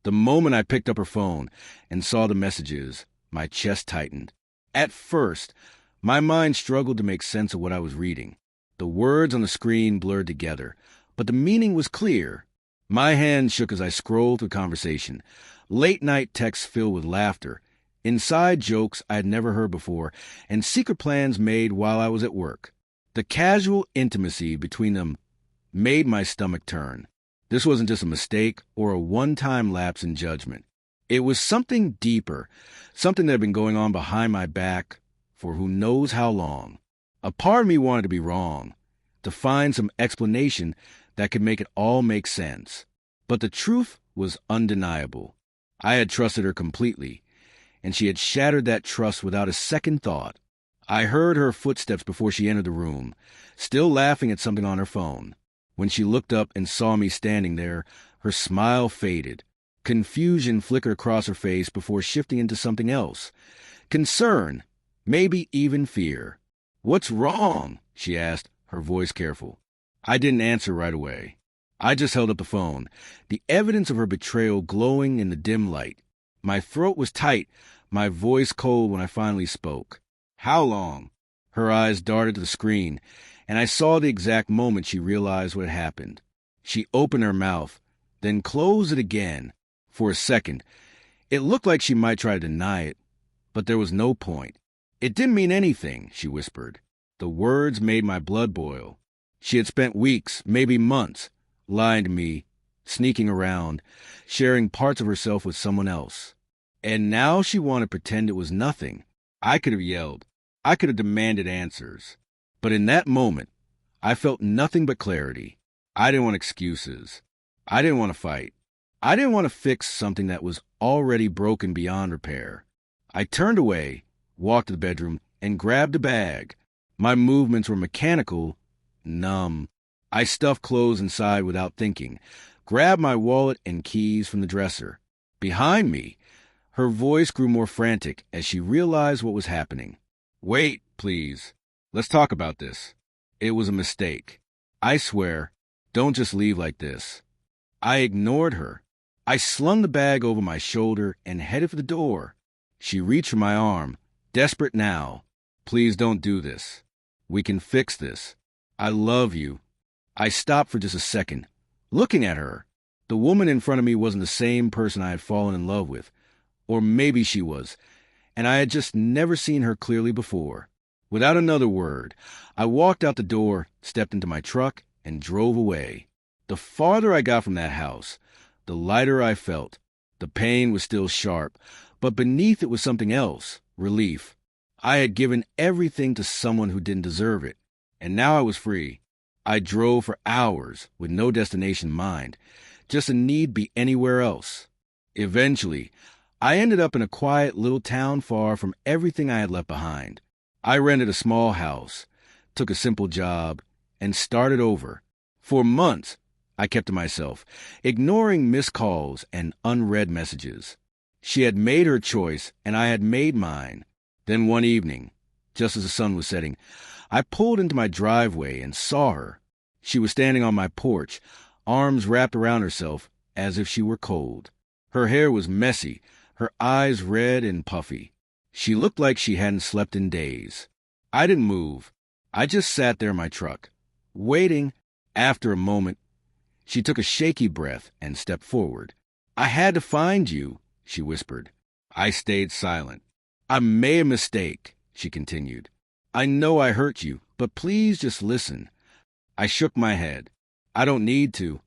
The moment I picked up her phone and saw the messages, my chest tightened. At first, my mind struggled to make sense of what I was reading. The words on the screen blurred together, but the meaning was clear. My hand shook as I scrolled through conversation. Late-night texts filled with laughter, inside jokes I had never heard before, and secret plans made while I was at work. The casual intimacy between them made my stomach turn. This wasn't just a mistake or a one-time lapse in judgment. It was something deeper, something that had been going on behind my back for who knows how long. A part of me wanted to be wrong, to find some explanation that could make it all make sense. But the truth was undeniable. I had trusted her completely, and she had shattered that trust without a second thought. I heard her footsteps before she entered the room, still laughing at something on her phone. When she looked up and saw me standing there, her smile faded. Confusion flickered across her face before shifting into something else. Concern, maybe even fear. "What's wrong?" she asked, her voice careful. I didn't answer right away. I just held up the phone, the evidence of her betrayal glowing in the dim light. My throat was tight, my voice cold when I finally spoke. "How long?" Her eyes darted to the screen, and I saw the exact moment she realized what had happened. She opened her mouth, then closed it again. For a second, it looked like she might try to deny it, but there was no point. "It didn't mean anything," she whispered. The words made my blood boil. She had spent weeks, maybe months, lying to me, sneaking around, sharing parts of herself with someone else. And now she wanted to pretend it was nothing. I could have yelled. I could have demanded answers. But in that moment, I felt nothing but clarity. I didn't want excuses. I didn't want to fight. I didn't want to fix something that was already broken beyond repair. I turned away, walked to the bedroom, and grabbed a bag. My movements were mechanical, numb. I stuffed clothes inside without thinking, grabbed my wallet and keys from the dresser. Behind me, her voice grew more frantic as she realized what was happening. "Wait, please. Let's talk about this. It was a mistake. I swear, don't just leave like this." I ignored her. I slung the bag over my shoulder and headed for the door. She reached for my arm, desperate now. "Please don't do this. We can fix this. I love you." I stopped for just a second, looking at her. The woman in front of me wasn't the same person I had fallen in love with. Or maybe she was, and I had just never seen her clearly before. Without another word, I walked out the door, stepped into my truck, and drove away. The farther I got from that house, the lighter I felt. The pain was still sharp, but beneath it was something else, relief. I had given everything to someone who didn't deserve it, and now I was free. I drove for hours with no destination in mind, just a need to be anywhere else. Eventually, I ended up in a quiet little town far from everything I had left behind. I rented a small house, took a simple job, and started over. For months, I kept to myself, ignoring missed calls and unread messages. She had made her choice, and I had made mine. Then one evening, just as the sun was setting, I pulled into my driveway and saw her. She was standing on my porch, arms wrapped around herself as if she were cold. Her hair was messy, her eyes red and puffy. She looked like she hadn't slept in days. I didn't move. I just sat there in my truck, waiting. After a moment, she took a shaky breath and stepped forward. "I had to find you," she whispered. I stayed silent. "I made a mistake," she continued. "I know I hurt you, but please just listen." I shook my head. "I don't need to."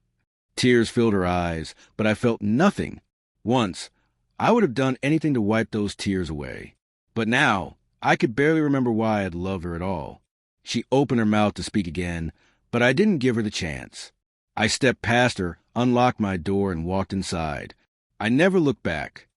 Tears filled her eyes, but I felt nothing. Once, I would have done anything to wipe those tears away. But now, I could barely remember why I had loved her at all. She opened her mouth to speak again, but I didn't give her the chance. I stepped past her, unlocked my door, and walked inside. I never looked back.